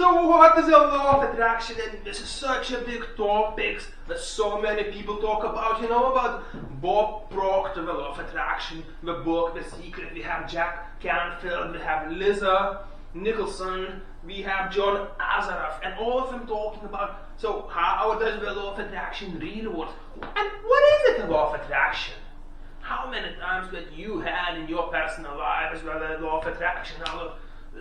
So what is the law of attraction? And this is such a big topic that so many people talk about. You know about Bob Proctor, the law of attraction, the book, The Secret. We have Jack Canfield, we have Nichols, we have John Assarah, and all of them talking about, so how does the law of attraction really work? And what is it, the law of attraction? How many times that you had in your personal life as well the law of attraction? Now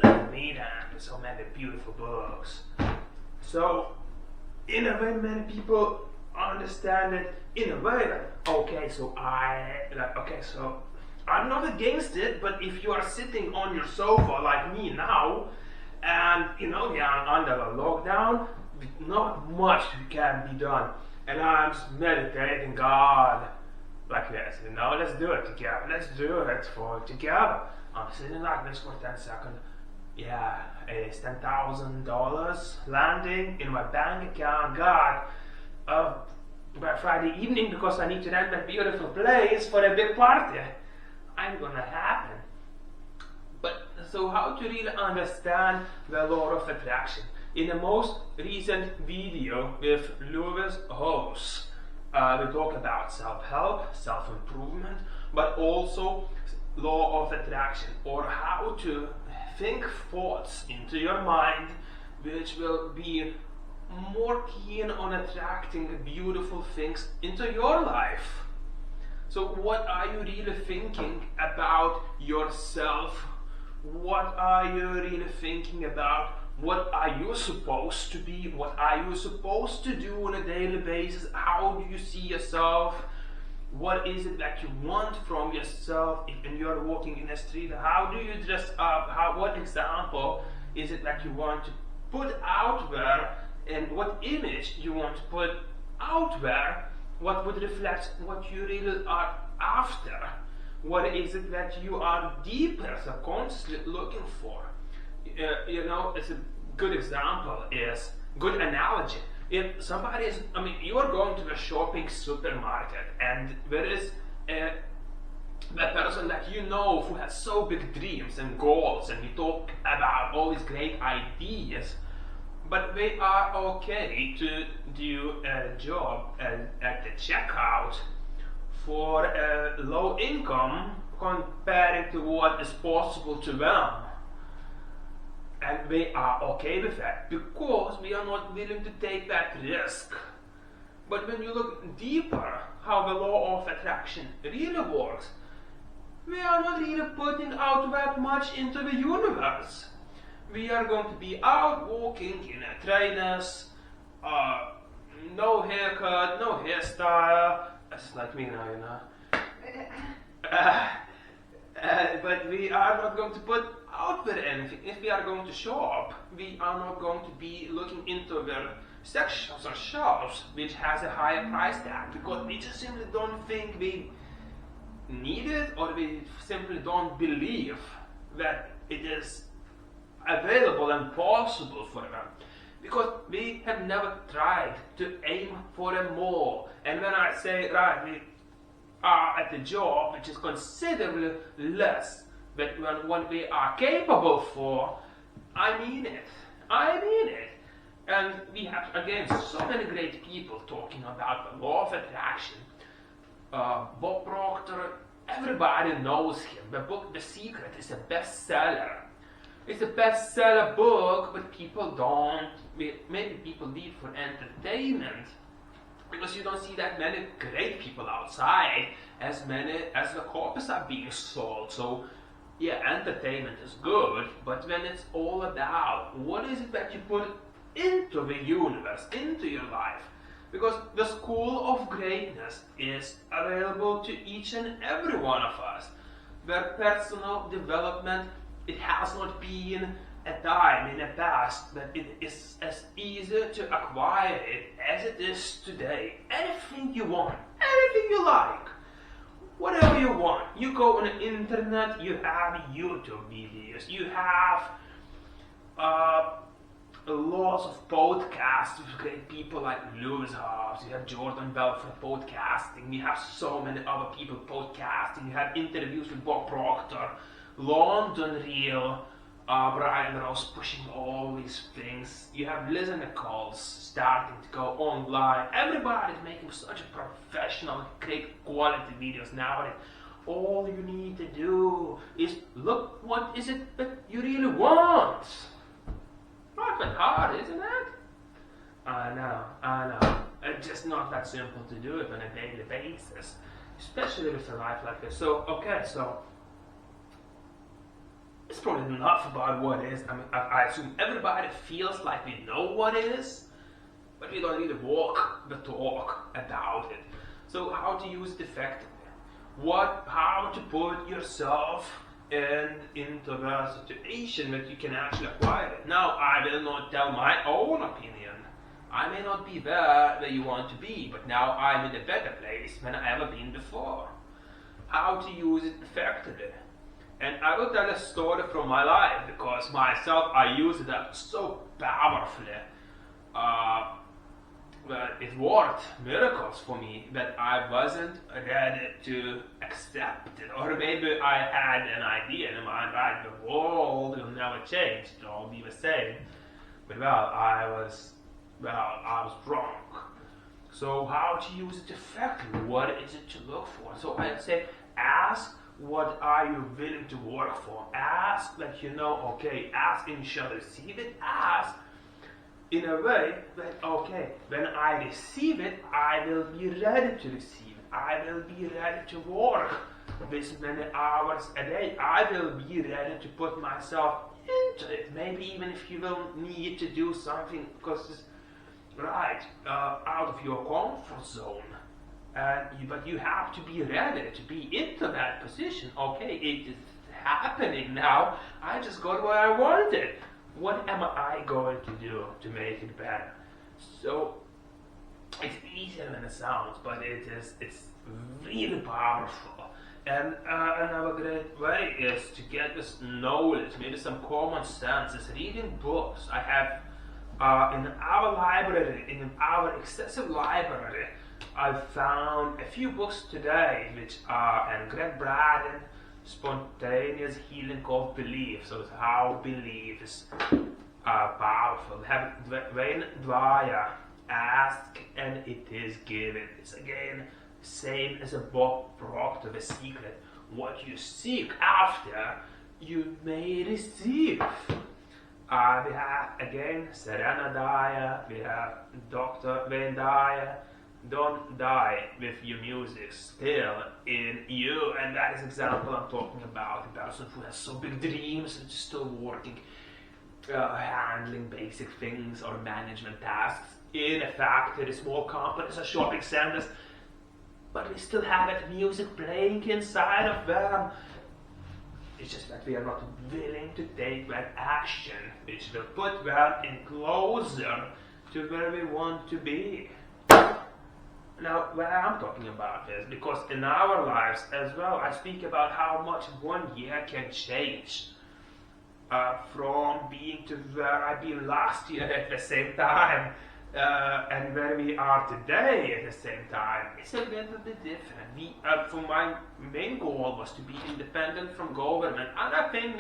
let me down with so many beautiful books. So, in a way, many people understand it in a way that, so I'm not against it, but if you are sitting on your sofa like me now, and we are under a lockdown, not much can be done, and I'm just meditating God like this, let's do it together, let's do it together. I'm sitting like this for 10 seconds. Yeah, it's $10,000 landing in my bank account. God, by Friday evening, because I need to rent that beautiful place for a big party, I'm gonna happen. But so how to really understand the law of attraction? In the most recent video with Lewis Hose, we talk about self-help, self-improvement, but also law of attraction, or how to think thoughts into your mind which will be more keen on attracting beautiful things into your life. So what are you really thinking about yourself? What are you really thinking about? What are you supposed to be? What are you supposed to do on a daily basis? How do you see yourself? What is it that you want from yourself when you're walking in the street? How do you dress up? What example is it that you want to put out there? And what image you want to put out there? What would reflect what you really are after? What is it that you are deeper, subconsciously looking for? It's a good example, is good analogy. If somebody is, you are going to the shopping supermarket and there is a person that who has so big dreams and goals, and we talk about all these great ideas, but they are okay to do a job at the checkout for a low income comparing to what is possible to them. And they are okay with that because we are not willing to take that risk. But when you look deeper how the law of attraction really works, we are not really putting out that much into the universe. We are going to be out walking in a trainers, no haircut, no hairstyle. That's like me now, but we are not going to put out there anything. If we are going to shop, we are not going to be looking into their sections or shelves which has a higher price tag, because we just simply don't think we need it, or we simply don't believe that it is available and possible for them, because we have never tried to aim for a more. And when I say, right, we are at a job which is considerably less than what we are capable for, I mean it. And we have, again, so many great people talking about the law of attraction. Bob Proctor, everybody knows him. The book, The Secret, is a bestseller. It's a bestseller book, but people don't. Maybe people read for entertainment, because you don't see that many great people outside, as the copies are being sold. So, yeah, entertainment is good, but when it's all about what is it that you put into the universe, into your life, because the school of greatness is available to each and every one of us. Where personal development, it has not been a time in the past that it is as easy to acquire it as it is today. Anything you want, anything you like, whatever you want. You go on the internet, you have YouTube videos, you have lots of podcasts with great people like Lewis Hose, you have Jordan Belfort podcasting, you have so many other people podcasting, you have interviews with Bob Proctor, London Real, Brian Ross pushing all these things. You have listener calls starting to go online. Everybody's making such a professional, great quality videos nowadays. All you need to do is look what is it that you really want. Not that hard, isn't it? I know. It's just not that simple to do it on a daily basis, especially with a life like this. So, okay, so it's probably enough about what is. I mean, I assume everybody feels like we know what is, but we don't really walk the talk about it. So, how to use it effectively? How to put yourself into the situation that you can actually acquire it. Now, I will not tell my own opinion. I may not be there where you want to be, but now I'm in a better place than I've ever been before. How to use it effectively. And I will tell a story from my life, because myself, I use it so powerfully. But it worked miracles for me that I wasn't ready to accept it. Or maybe I had an idea in mind, right, the world will never change, it'll all be the same. But I was wrong. So how to use it effectively? What is it to look for? So I'd say ask, what are you willing to work for? Ask that ask and you shall receive it. Ask in a way that, okay, when I receive it, I will be ready to receive it. I will be ready to work this many hours a day. I will be ready to put myself into it. Maybe even if you will need to do something because it's out of your comfort zone. But you have to be ready to be into that position. Okay, it is happening now. I just got what I wanted. What am I going to do to make it better? So it's easier than it sounds, but it's really powerful. And another great way is to get this knowledge, maybe some common sense, is reading books. I have in our library, in our excessive library, I found a few books today which are, and Greg Braden, Spontaneous Healing of Belief. So it's how belief is powerful. We have Wayne Dwyer, Ask and It Is Given. It's again same as a Bob Proctor, The Secret. What you seek after, you may receive. We have again Serena Dyer, we have Dr. Wayne Dyer. Don't die with your music still in you, and that is example I'm talking about. A person who has so big dreams and still working, handling basic things or management tasks in a factory, small companies or shopping centers, but we still have that music playing inside of them. It's just that we are not willing to take that action, which will put them in closer to where we want to be. Now, what I'm talking about is because in our lives as well, I speak about how much 1 year can change from being to where I've been last year at the same time and where we are today at the same time. It's a little bit different. For my main goal was to be independent from government, and I think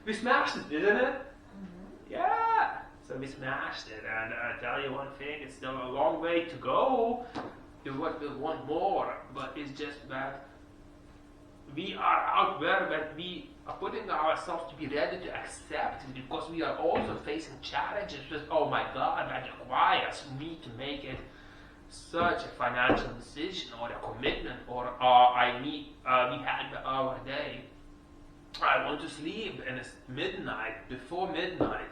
we smashed it, didn't it? Mm-hmm. Yeah. So we smashed it, and I tell you one thing, it's still a long way to go. What we want more, but it's just that we are out there that we are putting ourselves to be ready to accept it, because we are also facing challenges with, oh my God, that requires me to make it such a financial decision or a commitment, or we had our day. I want to sleep and it's midnight, before midnight,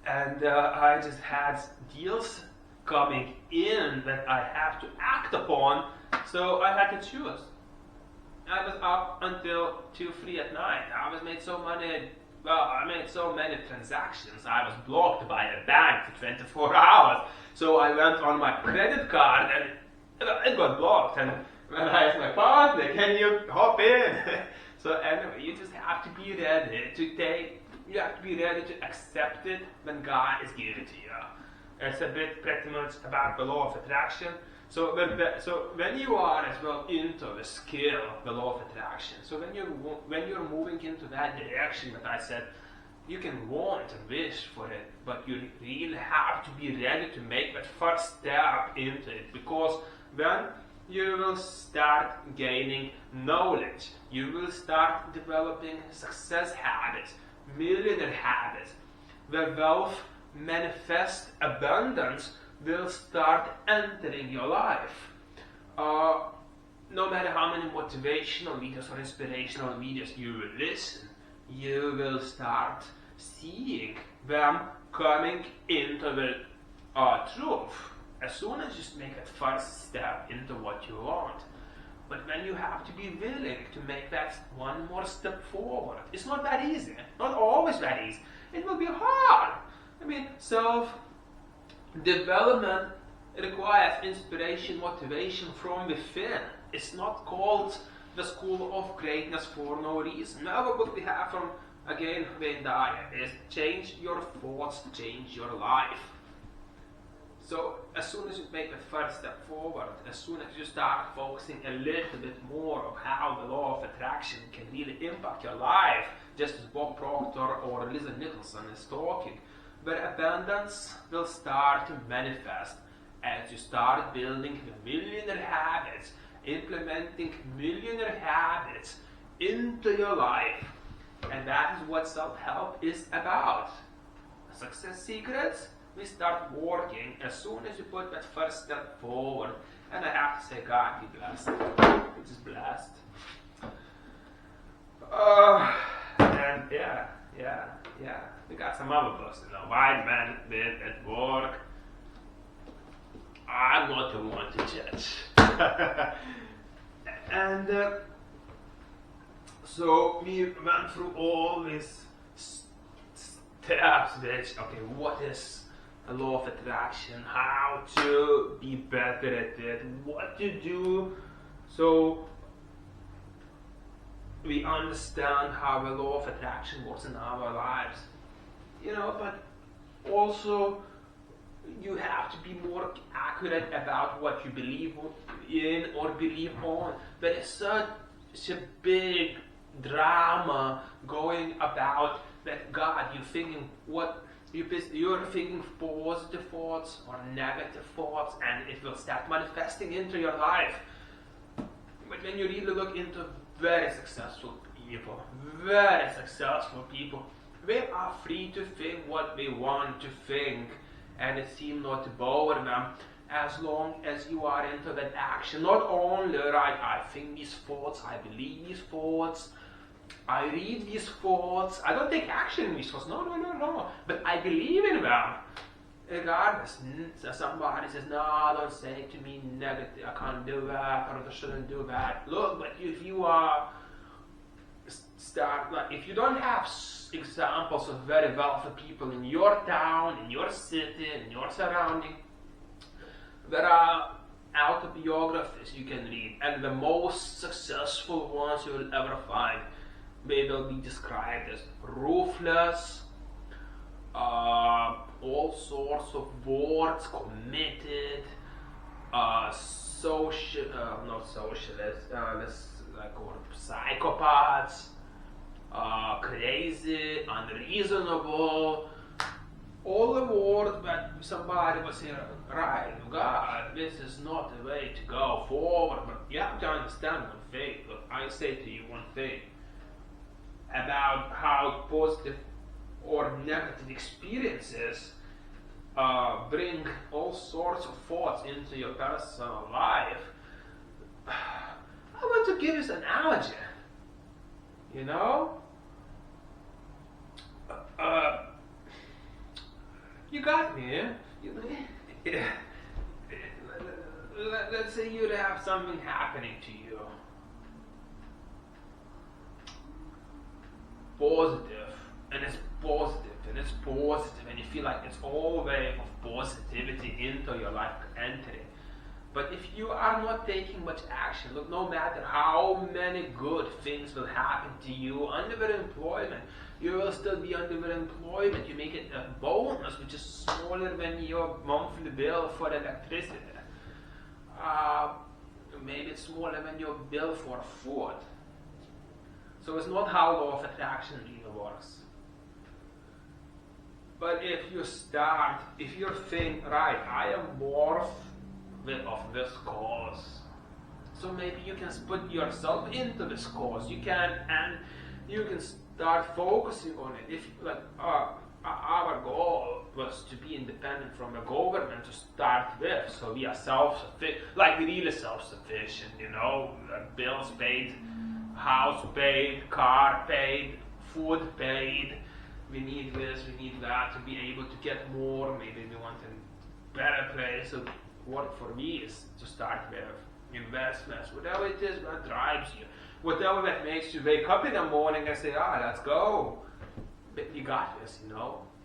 and I just had deals coming in that I have to act upon, so I had to choose. I was up until 2-3 at night. I made so many transactions. I was blocked by a bank for 24 hours. So I went on my credit card and it got blocked. And when I asked my partner, can you hop in? So anyway, you just have to be ready you have to be ready to accept it when God is giving it to you. It's a bit pretty much about the law of attraction. So when you are as well into the skill, the law of attraction, so when you're moving into that direction that I said, you can want and wish for it, but you really have to be ready to make that first step into it, because then you will start gaining knowledge, you will start developing success habits, millionaire habits, the wealth manifest abundance will start entering your life. No matter how many motivational videos or inspirational videos you will listen, you will start seeing them coming into the truth as soon as you make that first step into what you want. But then you have to be willing to make that one more step forward. It's not that easy, not always that easy. It will be hard. I mean, self-development requires inspiration, motivation from within. It's not called the School of Greatness for no reason. Another book we have from, again, Wayne Dyer is Change Your Thoughts, Change Your Life. So as soon as you make the first step forward, as soon as you start focusing a little bit more on how the law of attraction can really impact your life, just as Bob Proctor or Nichols is talking, the abundance will start to manifest as you start building the millionaire habits, implementing millionaire habits into your life. And that is what self-help is about. Success secrets, we start working as soon as you put that first step forward. And I have to say, God be blessed. We're just blessed. And yeah. We got some other books, White Man Bit at Work. I'm not the one to judge. And so we went through all these steps, what is a law of attraction, how to be better at it, what to do, so we understand how the law of attraction works in our lives, but also you have to be more accurate about what you believe in or believe on. There is such a big drama going about that God, you're thinking you're thinking positive thoughts or negative thoughts, and it will start manifesting into your life. But when you really look into very successful people, they are free to think what they want to think, and it seems not to bother them as long as you are into that action. Not only, right, I think these thoughts, I believe these thoughts, I read these thoughts, I don't take action in these thoughts, no, but I believe in them. Regardless, somebody says, no, don't say to me negative, I can't do that, or I shouldn't do that. Look, but if you if you don't have examples of very wealthy people in your town, in your city, in your surrounding, there are autobiographies you can read, and the most successful ones you will ever find, they will be described as ruthless, all sorts of words, committed, not socialist, or psychopaths, crazy, unreasonable, all the words that somebody was saying, right, God, this is not the way to go forward. But you have to understand one thing. Look, I say to you one thing about how positive or negative experiences bring all sorts of thoughts into your personal life. I want to give you an analogy. You got me, eh? Let's say you have something happening to you. Positive, and it's positive, and you feel like it's all wave of positivity into your life entering. But if you are not taking much action, look, no matter how many good things will happen to you under employment, you will still be under employment. You make it a bonus, which is smaller than your monthly bill for electricity. Maybe it's smaller than your bill for food. So it's not how law of attraction really works. But if you think, right, I am worth of this cause, so maybe you can put yourself into this cause. You can start focusing on it. If our goal was to be independent from the government to start with, so we are self-sufficient, like really self-sufficient, bills paid, house paid, car paid, food paid. We need this, we need that to be able to get more. Maybe we want a better place. So what for me is to start with investments, whatever it is that drives you, whatever that makes you wake up in the morning and say, let's go. But you got this,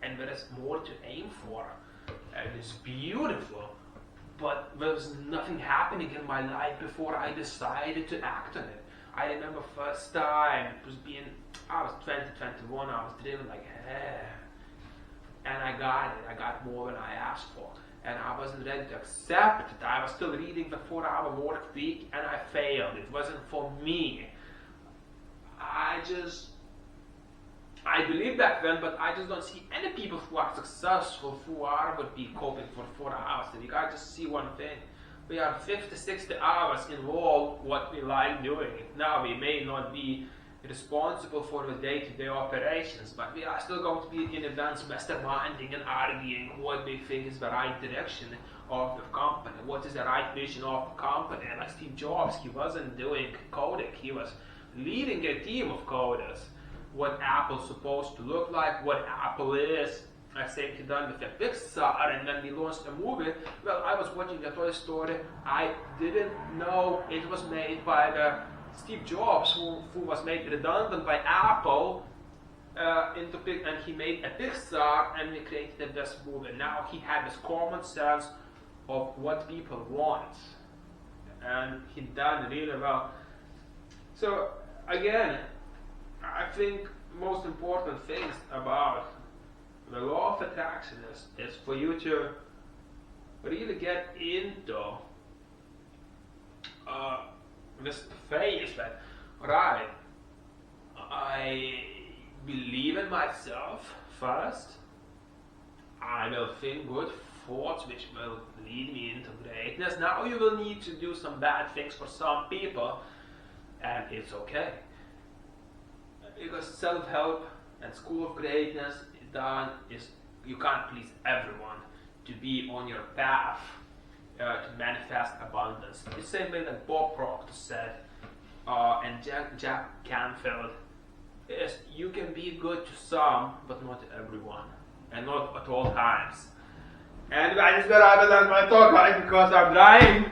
and there is more to aim for. And it's beautiful. But there was nothing happening in my life before I decided to act on it. I remember first time, I was 20, 21, I was driven like hell. And I got it. I got more than I asked for. And I wasn't ready to accept it. I was still reading the 4-hour work week and I failed. It wasn't for me. I believed back then, but I just don't see any people who are successful who would be coping for 4 hours a week. I just see one thing. We are 50, 60 hours involved what we like doing. Now we may not be responsible for the day-to-day operations, but we are still going to be in events masterminding and arguing what we think is the right direction of the company, what is the right vision of the company. Like Steve Jobs, he wasn't doing coding, he was leading a team of coders. What Apple's supposed to look like, what Apple is. I think he done with the Pixar, and then he launched a movie. Well, I was watching the Toy Story. I didn't know it was made by the Steve Jobs, who was made redundant by Apple, and he made a Pixar, and he created this movie. Now he had this common sense of what people want, and he done really well. So again, I think most important things about the law of attraction is for you to really get into this phase that, right, I believe in myself first, I will think good thoughts which will lead me into greatness. Now you will need to do some bad things for some people, and it's okay. Because self-help and school of greatness is you can't please everyone to be on your path to manifest abundance. The same way that Bob Proctor said, and Jack Canfield, is you can be good to some, but not to everyone, and not at all times. And that is where I will end my talk, guys, because I'm dying.